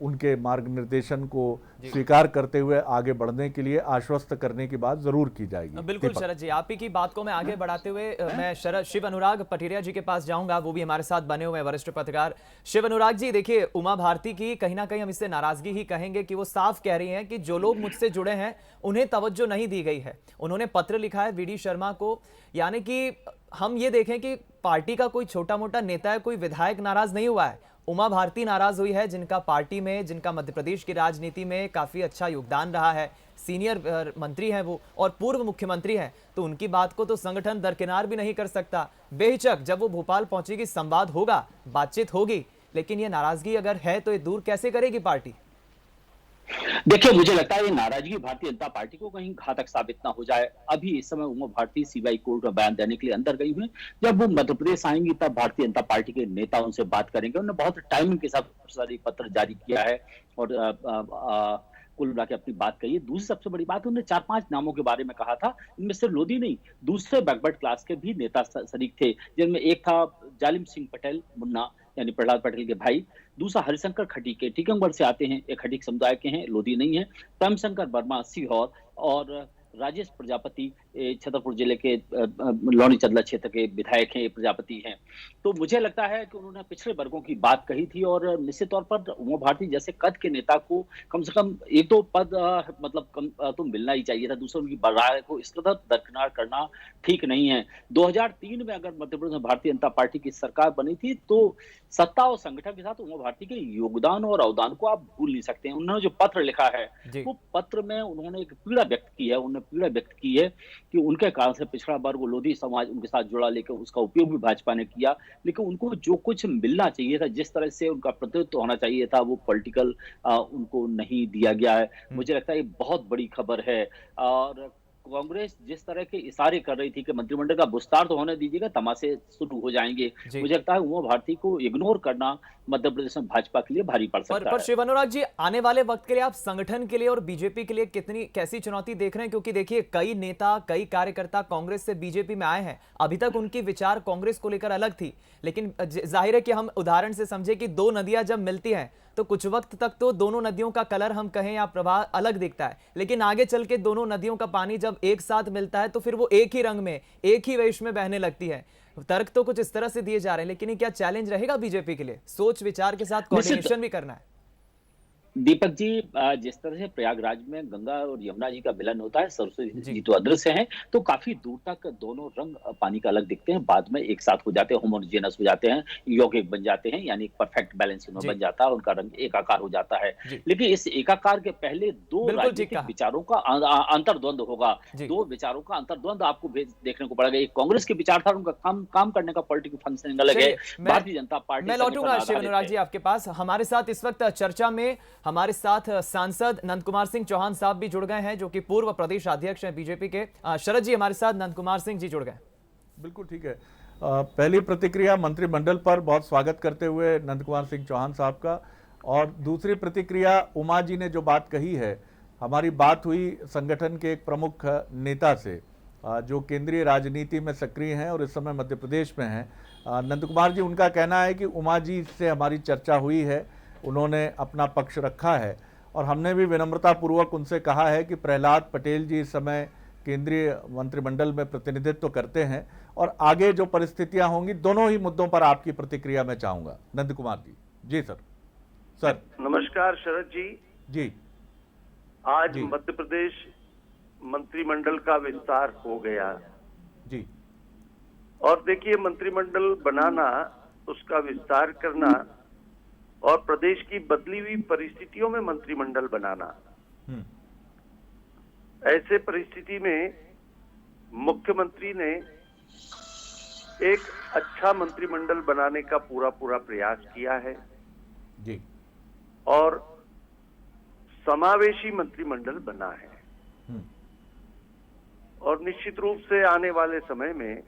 उनके मार्गनिर्देशन को स्वीकार करते हुए आगे बढ़ने के लिए आश्वस्त करने की बात जरूर की जाएगी। बिल्कुल शरद जी, आप ही की बात को मैं आगे बढ़ाते हुए मैं शिव अनुराग पटिरिया जी के पास जाऊंगा, वो भी हमारे साथ बने हुए वरिष्ठ पत्रकार। शिव अनुराग जी, देखिए, उमा भारती की कहीं ना कहीं हम इससे नाराजगी ही कहेंगे कि वो साफ कह रही हैं कि जो लोग मुझसे जुड़े हैं उन्हें तवज्जो नहीं दी गई है। उन्होंने पत्र लिखा है वीडी शर्मा को, यानी कि हम ये देखें कि पार्टी का कोई छोटा मोटा नेता है, कोई विधायक नाराज नहीं हुआ है, उमा भारती नाराज हुई है, जिनका पार्टी में, जिनका मध्य प्रदेश की राजनीति में काफी अच्छा योगदान रहा है, सीनियर मंत्री हैं वो और पूर्व मुख्यमंत्री हैं, तो उनकी बात को तो संगठन दरकिनार भी नहीं कर सकता। बेहिचक जब वो भोपाल पहुंचेगी, संवाद होगा, बातचीत होगी, लेकिन ये नाराजगी अगर है तो ये दूर कैसे करेगी पार्टी? देखिए, मुझे लगता है ये नाराजगी भारतीय जनता पार्टी को कहीं घातक साबित ना हो जाए। अभी इस समय उमा भारती सीबीआई कोर्ट में बयान देने के लिए अंदर गई हुई। जब वो मध्य प्रदेश आएंगी तब भारतीय जनता पार्टी के नेता उनसे बात करेंगे। उन्होंने बहुत टाइमिंग के साथ एक पत्र जारी किया है और कुल मिला के अपनी बात कही है। दूसरी सबसे बड़ी बात, उन्होंने 4-5 नामों के बारे में कहा था, इनमें से लोधी नहीं, दूसरे बैकवर्ड क्लास के भी नेता शरीक थे, जिनमें एक था जालिम सिंह पटेल मुन्ना, यानी प्रहलाद पटेल के भाई, दूसरा हरिशंकर खटीके, टीकमगढ़ से आते हैं, एक खटीक समुदाय के हैं, लोधी नहीं है, प्रेम शंकर वर्मा सीहोर, और राजेश प्रजापति छतरपुर जिले के लौनी चंदला क्षेत्र के विधायक हैं, प्रजापति हैं। तो मुझे लगता है कि उन्होंने पिछड़े वर्गों की बात कही थी, और निश्चित तौर पर उमा भारती जैसे कद के नेता को कम से कम एक दो पद मतलब कम तो मिलना ही चाहिए था। दूसरों की राय को इस कदर दरकिनार करना ठीक नहीं है। 2003 में अगर मध्य प्रदेश में भारतीय जनता पार्टी की सरकार बनी थी तो सत्ता और संगठन के साथ उमा भारती के योगदान और अवदान को आप भूल नहीं सकते हैं। उन्होंने जो पत्र लिखा है, वो पत्र में उन्होंने एक पीड़ा व्यक्त की है, कि उनके कारण से पिछड़ा वर्ग, लोधी समाज उनके साथ जुड़ा, लेकिन उसका उपयोग भी भाजपा ने किया, लेकिन उनको जो कुछ मिलना चाहिए था, जिस तरह से उनका प्रतिनिधित्व होना चाहिए था, वो पॉलिटिकल उनको नहीं दिया गया है। मुझे लगता है ये बहुत बड़ी खबर है। और कांग्रेस जिस तरह के इशारे कर रही थी कि मंत्रिमंडल का विस्तार तो होने दीजिएगा, तमाशे शुरू हो जाएंगे, मुझे लगता है उमा भारती को इग्नोर करना मध्य प्रदेश में भाजपा के लिए भारी पड़ सकता है। शिव अनुराग जी, आने वाले वक्त के लिए आप संगठन के लिए और बीजेपी के लिए कैसी चुनौती देख रहे हैं? क्योंकि देखिए, कई नेता, कई कार्यकर्ता कांग्रेस से बीजेपी में आए हैं, अभी तक उनकी विचार कांग्रेस को लेकर अलग थी, लेकिन जाहिर है कि हम उदाहरण से समझे कि दो नदियां जब मिलती हैं तो कुछ वक्त तक तो दोनों नदियों का कलर हम कहें या प्रवाह अलग दिखता है, लेकिन आगे चल के दोनों नदियों का पानी जब एक साथ मिलता है तो फिर वो एक ही रंग में, एक ही वेश में बहने लगती है। तर्क तो कुछ इस तरह से दिए जा रहे हैं, लेकिन ये क्या चैलेंज रहेगा बीजेपी के लिए? सोच विचार के साथ कोऑर्डिनेशन भी करना है। दीपक जी, जिस तरह से प्रयागराज में गंगा और यमुना जी का मिलन होता है, सरस्वती जी तो अदृश्य हैं, तो काफी दूर तक दोनों रंग पानी का अलग दिखते हैं, बाद में एक साथ हो जाते हैं, होमोजेनस हो जाते हैं, यौगिक बन जाते हैं, यानी परफेक्ट बैलेंस बन जाता है, उनका रंग एकाकार हो जाता है। लेकिन इस एकाकार के पहले दो राजनीतिक विचारों का अंतर्द्वंद होगा, दो विचारों का अंतर्द्वंद आपको देखने को पड़ेगा। एक कांग्रेस के विचारधारा, उनका काम करने का पॉलिटिकल फंक्शनिंग अलग है, भारतीय जनता पार्टी। मैं लौटूंगा शिव अनुराग जी आपके पास। हमारे साथ इस वक्त चर्चा में हमारे साथ सांसद नंद कुमार सिंह चौहान साहब भी जुड़ गए हैं, जो कि पूर्व प्रदेश अध्यक्ष हैं बीजेपी के। शरद जी, हमारे साथ नंद कुमार सिंह जी जुड़ गए। बिल्कुल ठीक है। पहली प्रतिक्रिया मंत्रिमंडल पर बहुत स्वागत करते हुए नंद कुमार सिंह चौहान साहब का, और दूसरी प्रतिक्रिया उमा जी ने जो बात कही है, हमारी बात हुई संगठन के एक प्रमुख नेता से जो केंद्रीय राजनीति में सक्रिय हैं और इस समय मध्य प्रदेश में हैं। नंद कुमार जी, उनका कहना है कि उमा जी से हमारी चर्चा हुई है, उन्होंने अपना पक्ष रखा है और हमने भी विनम्रतापूर्वक उनसे कहा है कि प्रहलाद पटेल जी इस समय केंद्रीय मंत्रिमंडल में प्रतिनिधित्व करते हैं और आगे जो परिस्थितियां होंगी, दोनों ही मुद्दों पर आपकी प्रतिक्रिया मैं चाहूंगा। नंद कुमार जी। जी सर। नमस्कार शरद जी। जी, आज मध्य प्रदेश मंत्रिमंडल का विस्तार हो गया जी, और देखिए, मंत्रिमंडल बनाना, उसका विस्तार करना और प्रदेश की बदली हुई परिस्थितियों में मंत्रिमंडल बनाना, ऐसे परिस्थिति में मुख्यमंत्री ने एक अच्छा मंत्रिमंडल बनाने का पूरा प्रयास किया है जी, और समावेशी मंत्रिमंडल बना है। और निश्चित रूप से आने वाले समय में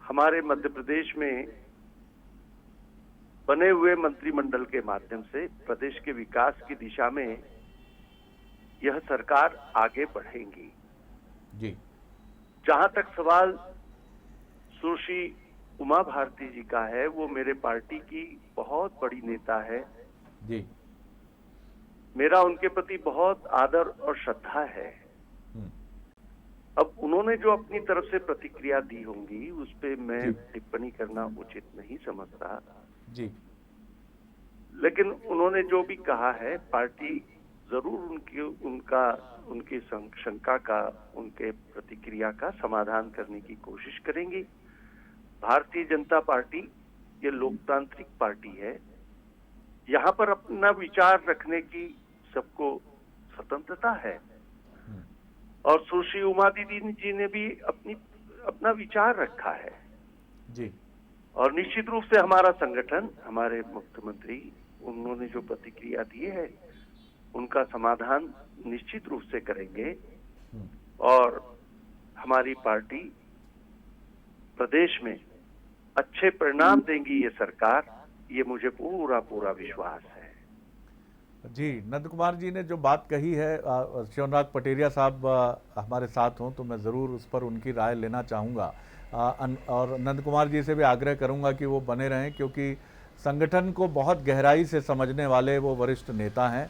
हमारे मध्य प्रदेश में बने हुए मंत्रिमंडल के माध्यम से प्रदेश के विकास की दिशा में यह सरकार आगे बढ़ेगी जी। जहां तक सवाल सुश्री उमा भारती जी का है, वो मेरे पार्टी की बहुत बड़ी नेता है जी। मेरा उनके प्रति बहुत आदर और श्रद्धा है। अब उन्होंने जो अपनी तरफ से प्रतिक्रिया दी होंगी, उस पे मैं टिप्पणी करना उचित नहीं समझता जी। लेकिन उन्होंने जो भी कहा है, पार्टी जरूर उनकी शंका का, उनके प्रतिक्रिया का समाधान करने की कोशिश करेंगी। भारतीय जनता पार्टी ये लोकतांत्रिक पार्टी है, यहाँ पर अपना विचार रखने की सबको स्वतंत्रता है और सुश्री उमा दीदी जी ने भी अपना विचार रखा है जी। और निश्चित रूप से हमारा संगठन, हमारे मुख्यमंत्री, उन्होंने जो प्रतिक्रिया दी है उनका समाधान निश्चित रूप से करेंगे और हमारी पार्टी प्रदेश में अच्छे परिणाम देंगी ये सरकार, ये मुझे पूरा विश्वास है जी। नंद कुमार जी ने जो बात कही है, शिवराज पटेरिया साहब हमारे साथ हों तो मैं ज़रूर उस पर उनकी राय लेना चाहूँगा और नंद कुमार जी से भी आग्रह करूँगा कि वो बने रहें, क्योंकि संगठन को बहुत गहराई से समझने वाले वो वरिष्ठ नेता हैं।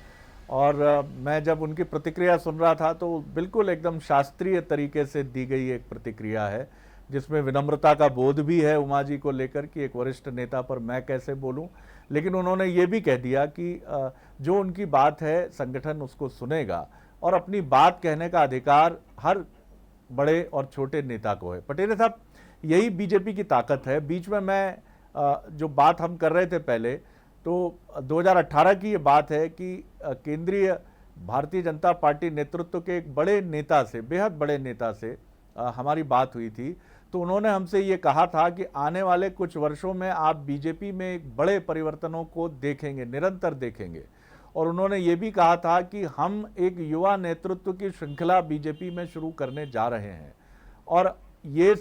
और मैं जब उनकी प्रतिक्रिया सुन रहा था तो बिल्कुल एकदम शास्त्रीय तरीके से दी गई एक प्रतिक्रिया है, जिसमें विनम्रता का बोध भी है उमा जी को लेकर कि एक वरिष्ठ नेता पर मैं कैसे बोलूं। लेकिन उन्होंने ये भी कह दिया कि जो उनकी बात है संगठन उसको सुनेगा और अपनी बात कहने का अधिकार हर बड़े और छोटे नेता को है। पटेल साहब, यही बीजेपी की ताकत है। बीच में मैं जो बात हम कर रहे थे पहले, तो 2018 की ये बात है कि केंद्रीय भारतीय जनता पार्टी नेतृत्व के एक बड़े नेता से, बेहद बड़े नेता से हमारी बात हुई थी, तो उन्होंने हमसे ये कहा था कि आने वाले कुछ वर्षों में आप बीजेपी में एक बड़े परिवर्तनों को देखेंगे, निरंतर देखेंगे। और उन्होंने ये भी कहा था कि हम एक युवा नेतृत्व की श्रृंखला बीजेपी में शुरू करने जा रहे हैं, और ये न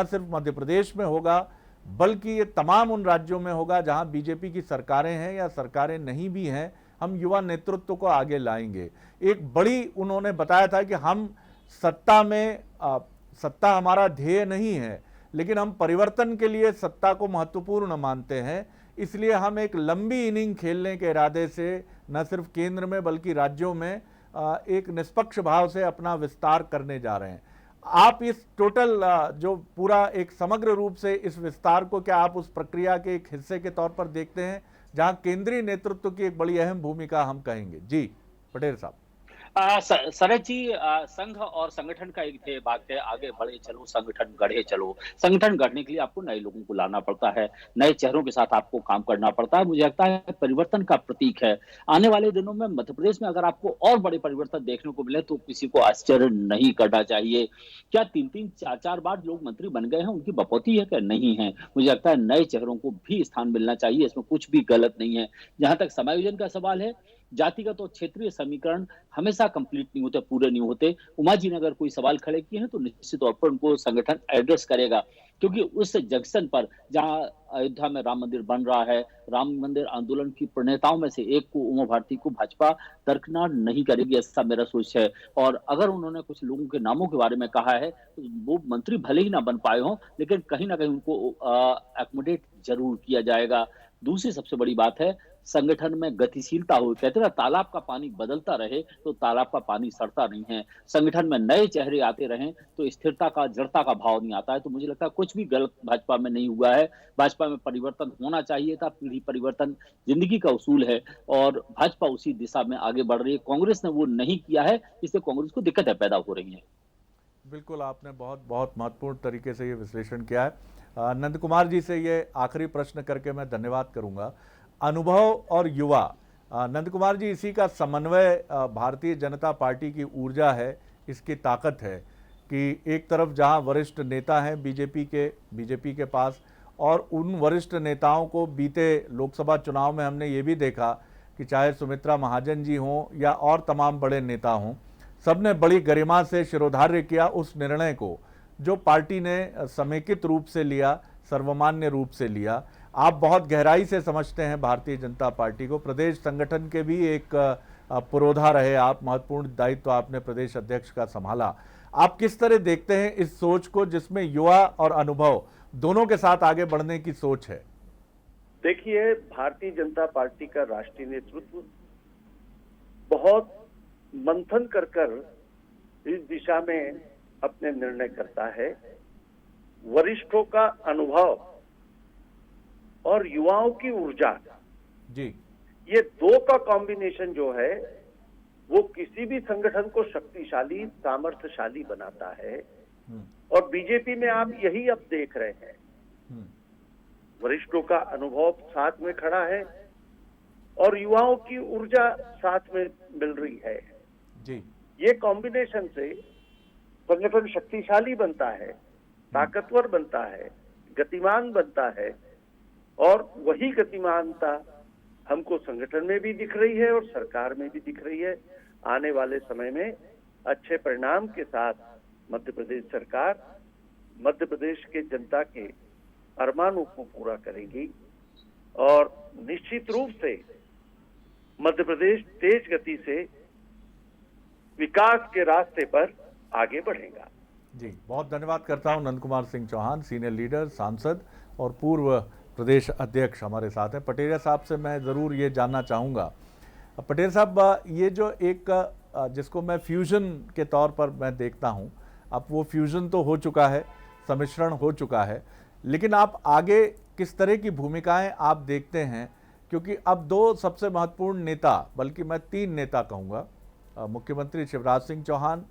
सिर्फ मध्य प्रदेश में होगा बल्कि ये तमाम उन राज्यों में होगा जहां बीजेपी की सरकारें हैं या सरकारें नहीं भी हैं। हम युवा नेतृत्व को आगे लाएंगे। एक बड़ी उन्होंने बताया था कि हम सत्ता हमारा ध्येय नहीं है, लेकिन हम परिवर्तन के लिए सत्ता को महत्वपूर्ण मानते हैं, इसलिए हम एक लंबी इनिंग खेलने के इरादे से न सिर्फ केंद्र में बल्कि राज्यों में एक निष्पक्ष भाव से अपना विस्तार करने जा रहे हैं। आप इस टोटल जो पूरा एक समग्र रूप से इस विस्तार को क्या आप उस प्रक्रिया के एक हिस्से के तौर पर देखते हैं जहां केंद्रीय नेतृत्व की एक बड़ी अहम भूमिका हम कहेंगे? जी पटेल साहब। शरद जी, संघ और संगठन का एक ध्येय बात है, आगे बढ़े चलो, संगठन गढ़े चलो। संगठन गढ़ने के लिए आपको नए लोगों को लाना पड़ता है, नए चेहरों के साथ आपको काम करना पड़ता है। मुझे लगता है परिवर्तन का प्रतीक है। आने वाले दिनों में मध्य प्रदेश में अगर आपको और बड़े परिवर्तन देखने को मिले तो किसी को आश्चर्य नहीं करना चाहिए। क्या 3-3, 4-4 बार लोग मंत्री बन गए हैं, उनकी बपौती है क्या? नहीं है। मुझे लगता है नए चेहरों को भी स्थान मिलना चाहिए, इसमें कुछ भी गलत नहीं है। जहां तक समायोजन का सवाल है, जातिगत और क्षेत्रीय समीकरण हमेशा कंप्लीट नहीं होते, पूरे नहीं होते। उमा जी ने अगर कोई सवाल खड़े किए हैं तो निश्चित तौर पर उनको संगठन एड्रेस करेगा, क्योंकि उस जंक्शन पर जहां अयोध्या में राम मंदिर बन रहा है, राम मंदिर आंदोलन की प्रणेताओं में से एक को, उमा भारती को, भाजपा दरकिनार नहीं करेगी, ऐसा मेरा सोच है। और अगर उन्होंने कुछ लोगों के नामों के बारे में कहा है तो वो मंत्री भले ही ना बन पाए हों, लेकिन कहीं ना कहीं उनको एकोमोडेट जरूर किया जाएगा। दूसरी सबसे बड़ी बात है, संगठन में गतिशीलता हो। कहते हैं ना, तालाब का पानी बदलता रहे तो तालाब का पानी सड़ता नहीं है। संगठन में नए चेहरे आते रहें तो स्थिरता का, जड़ता का भाव नहीं आता है। तो मुझे लगता है कुछ भी गलत भाजपा में नहीं हुआ है। भाजपा में परिवर्तन होना चाहिए था। पीढ़ी परिवर्तन जिंदगी का उसूल है और भाजपा उसी दिशा में आगे बढ़ रही है। कांग्रेस ने वो नहीं किया है, इससे कांग्रेस को दिक्कतें पैदा हो रही है। बिल्कुल, आपने बहुत महत्वपूर्ण तरीके से ये विश्लेषण किया है। नंद कुमार जी से ये आखिरी प्रश्न करके मैं धन्यवाद करूंगा। अनुभव और युवा, नंद कुमार जी, इसी का समन्वय भारतीय जनता पार्टी की ऊर्जा है, इसकी ताकत है कि एक तरफ जहां वरिष्ठ नेता हैं बीजेपी के पास, और उन वरिष्ठ नेताओं को बीते लोकसभा चुनाव में हमने ये भी देखा कि चाहे सुमित्रा महाजन जी हों या और तमाम बड़े नेता हों, सबने बड़ी गरिमा से शिरोधार्य किया उस निर्णय को जो पार्टी ने समेकित रूप से लिया, सर्वमान्य रूप से लिया। आप बहुत गहराई से समझते हैं भारतीय जनता पार्टी को, प्रदेश संगठन के भी एक पुरोधा रहे आप, महत्वपूर्ण दायित्व आपने प्रदेश अध्यक्ष का संभाला। आप किस तरह देखते हैं इस सोच को जिसमें युवा और अनुभव दोनों के साथ आगे बढ़ने की सोच है? देखिए, भारतीय जनता पार्टी का राष्ट्रीय नेतृत्व बहुत मंथन कर इस दिशा में अपने निर्णय करता है। वरिष्ठों का अनुभव और युवाओं की ऊर्जा जी, ये दो का कॉम्बिनेशन जो है वो किसी भी संगठन को शक्तिशाली, सामर्थ्यशाली बनाता है। और बीजेपी में आप यही अब देख रहे हैं, वरिष्ठों का अनुभव साथ में खड़ा है और युवाओं की ऊर्जा साथ में मिल रही है जी। ये कॉम्बिनेशन से संगठन शक्तिशाली बनता है, ताकतवर बनता है, गतिमान बनता है। और वही गतिमानता हमको संगठन में भी दिख रही है और सरकार में भी दिख रही है। आने वाले समय में अच्छे परिणाम के साथ मध्य प्रदेश सरकार मध्य प्रदेश के जनता के अरमानों को पूरा करेगी और निश्चित रूप से मध्य प्रदेश तेज गति से विकास के रास्ते पर आगे बढ़ेगा। जी, बहुत धन्यवाद करता हूं। नंद कुमार सिंह चौहान, सीनियर लीडर, सांसद और पूर्व प्रदेश अध्यक्ष हमारे साथ हैं। पटेल साहब से मैं ज़रूर ये जानना चाहूँगा, पटेल साहब, ये जो एक जिसको मैं फ्यूजन के तौर पर मैं देखता हूँ, अब वो फ्यूजन तो हो चुका है, सम्मिश्रण हो चुका है, लेकिन आप आगे किस तरह की भूमिकाएं आप देखते हैं? क्योंकि अब दो सबसे महत्वपूर्ण नेता, बल्कि मैं 3 नेता कहूँगा, मुख्यमंत्री शिवराज सिंह चौहान,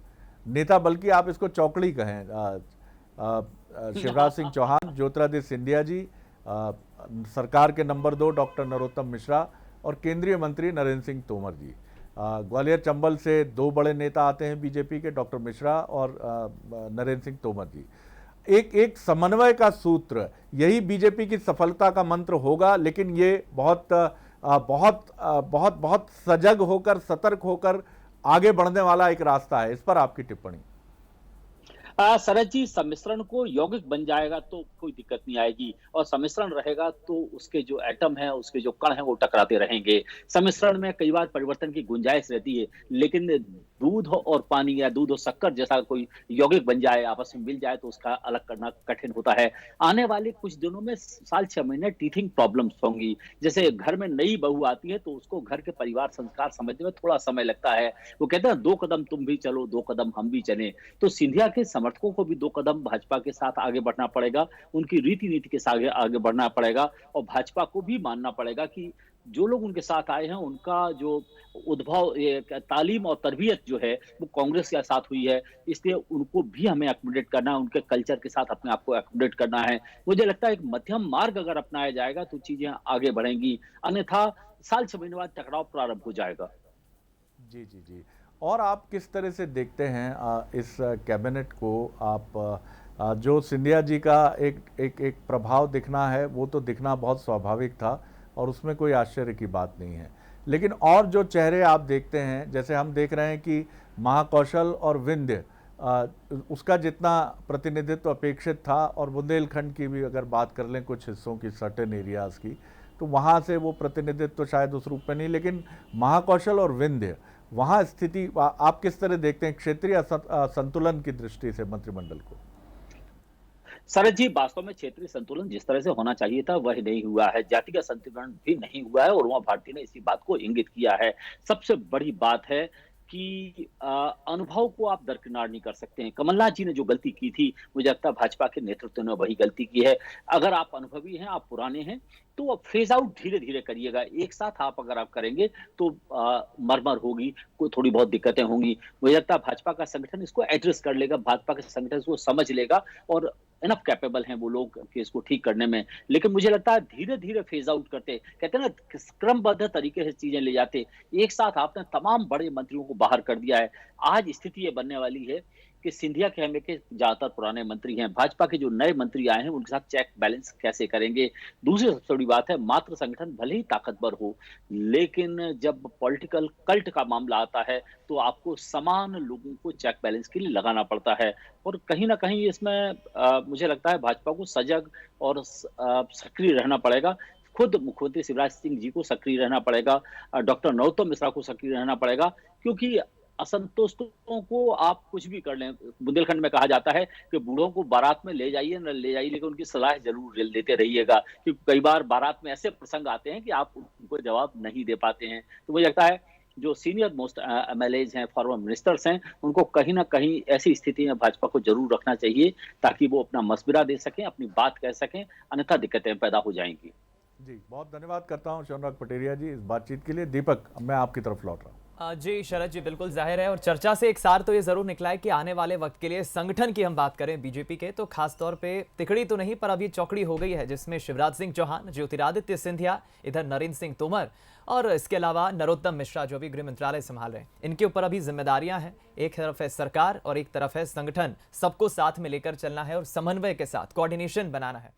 नेता बल्कि आप इसको चौकड़ी कहें, शिवराज सिंह चौहान, ज्योतिरादित्य सिंधिया जी, सरकार के नंबर 2 डॉक्टर नरोत्तम मिश्रा और केंद्रीय मंत्री नरेंद्र सिंह तोमर जी। ग्वालियर चंबल से 2 बड़े नेता आते हैं बीजेपी के, डॉक्टर मिश्रा और नरेंद्र सिंह तोमर जी। एक समन्वय का सूत्र, यही बीजेपी की सफलता का मंत्र होगा। लेकिन ये बहुत बहुत बहुत सजग होकर, सतर्क होकर आगे बढ़ने वाला एक रास्ता है। इस पर आपकी टिप्पणी। शरद जी, सम्मिश्रण को यौगिक बन जाएगा तो कोई दिक्कत नहीं आएगी, और सम्मिश्रण रहेगा तो उसके जो एटम है, उसके जो कण है, वो टकराते रहेंगे। सम्मिश्रण में कई बार परिवर्तन की गुंजाइश रहती है, लेकिन दूध और पानी या दूध और शक्कर जैसा कोई यौगिक बन जाए, आपस में मिल जाए, तो उसका अलग करना कठिन होता है। आने वाले कुछ दिनों में, साल 6 महीने टीथिंग प्रॉब्लम्स होंगी। जैसे घर में नई बहू आती है तो उसको घर के परिवार संस्कार समझने में थोड़ा समय लगता है। वो कहते हैं 2 कदम तुम भी चलो, 2 कदम हम भी चलें। तो सिंधिया के समर्थकों को भी 2 कदम भाजपा के साथ आगे बढ़ना पड़ेगा, उनकी रीति नीति के साथ आगे बढ़ना पड़ेगा, और भाजपा को भी मानना पड़ेगा कि जो लोग उनके साथ आए हैं, उनका जो उद्भव, तालीम और तरबियत जो है, वो कांग्रेस के साथ हुई है, इसलिए उनको भी हमें अकोमोडेट करना है, उनके कल्चर के साथ अपने आप को अकोमोडेट करना है। मुझे लगता है एक मध्यम मार्ग अगर अपनाया जाएगा तो चीजें आगे बढ़ेंगी, अन्यथा साल 6 महीने बाद टकराव प्रारंभ हो जाएगा। जी जी जी। और आप किस तरह से देखते हैं इस कैबिनेट को? आप जो सिंधिया जी का एक प्रभाव दिखना है, वो तो दिखना बहुत स्वाभाविक था और उसमें कोई आश्चर्य की बात नहीं है, लेकिन और जो चेहरे आप देखते हैं, जैसे हम देख रहे हैं कि महाकौशल और विंध्य, उसका जितना प्रतिनिधित्व अपेक्षित था, और बुंदेलखंड की भी अगर बात कर लें, कुछ हिस्सों की, सर्टेन एरियाज़ की, तो वहाँ से वो प्रतिनिधित्व शायद उस रूप में नहीं, लेकिन महाकौशल और विंध्य, वहाँ स्थिति आप किस तरह देखते हैं क्षेत्रीय संतुलन की दृष्टि से मंत्रिमंडल को? शरद जी, वास्तव में क्षेत्रीय संतुलन जिस तरह से होना चाहिए था वह नहीं हुआ है, जातिगत संतुलन भी नहीं हुआ है, और उमा भारती ने इसी बात को इंगित किया है। सबसे बड़ी बात है कि अनुभव को आप दरकिनार नहीं कर सकते हैं। कमलनाथ जी ने जो गलती की थी, मुझे लगता है भाजपा के नेतृत्व ने वही गलती की है। अगर आप अनुभवी हैं, आप पुराने हैं, तो आप फेज आउट धीरे धीरे करिएगा। एक साथ अगर आप करेंगे तो मरमर होगी, कोई थोड़ी बहुत दिक्कतें होंगी। मुझे लगता है भाजपा का संगठन इसको एड्रेस कर लेगा, भाजपा का संगठन इसको समझ लेगा, और इनफ कैपेबल हैं वो लोग कि इसको ठीक करने में। लेकिन मुझे लगता है धीरे धीरे फेज आउट करते, कहते हैं ना, क्रमबद्ध तरीके से चीजें ले जाते। एक साथ आपने तमाम बड़े मंत्रियों को बाहर कर दिया है। आज स्थिति ये बनने वाली है कि सिंधिया के हमें के ज्यादातर पुराने मंत्री हैं, भाजपा के जो नए मंत्री आए हैं उनके साथ चेक बैलेंस कैसे करेंगे। दूसरी सबसे बड़ी बात है, मात्र संगठन भले ही ताकतवर हो, लेकिन जब पॉलिटिकल कल्ट का मामला आता है तो आपको समान लोगों को चेक बैलेंस के लिए लगाना पड़ता है। और कहीं ना कहीं इसमें मुझे लगता है भाजपा को सजग और सक्रिय रहना पड़ेगा। खुद मुख्यमंत्री शिवराज सिंह जी को सक्रिय रहना पड़ेगा, डॉक्टर नरोत्तम मिश्रा को सक्रिय रहना पड़ेगा, क्योंकि असंतुष्टों को आप कुछ भी कर लें। बुंदेलखंड में कहा जाता है कि बूढ़ों को बारात में ले जाइए न ले जाइए, लेकिन उनकी सलाह जरूर लेते रहिएगा, क्योंकि कई बार बारात में ऐसे प्रसंग आते हैं कि आप उनको जवाब नहीं दे पाते हैं। तो मुझे लगता है जो सीनियर मोस्ट एमएलएज हैं, फॉर्मर मिनिस्टर्स हैं, उनको कहीं ना कहीं ऐसी स्थिति में भाजपा को जरूर रखना चाहिए, ताकि वो अपना मशविरा दे सकें, अपनी बात कह सकें, अन्यथा दिक्कतें पैदा हो जाएंगी। जी, बहुत धन्यवाद करता हूं शौनक पटेरिया जी इस बातचीत के लिए। दीपक, मैं आपकी तरफ लौट रहा हूं। जी शरद जी, बिल्कुल जाहिर है, और चर्चा से एक सार तो ये जरूर निकला है कि आने वाले वक्त के लिए संगठन की हम बात करें बीजेपी के, तो खास तौर पे तिकड़ी तो नहीं पर अभी चौकड़ी हो गई है, जिसमें शिवराज सिंह चौहान, ज्योतिरादित्य सिंधिया, इधर नरेंद्र सिंह तोमर, और इसके अलावा नरोत्तम मिश्रा जो भी गृह मंत्रालय संभाल रहे हैं। इनके ऊपर अभी जिम्मेदारियां हैं, एक तरफ है सरकार और एक तरफ है संगठन। सबको साथ में लेकर चलना है और समन्वय के साथ कोऑर्डिनेशन बनाना है।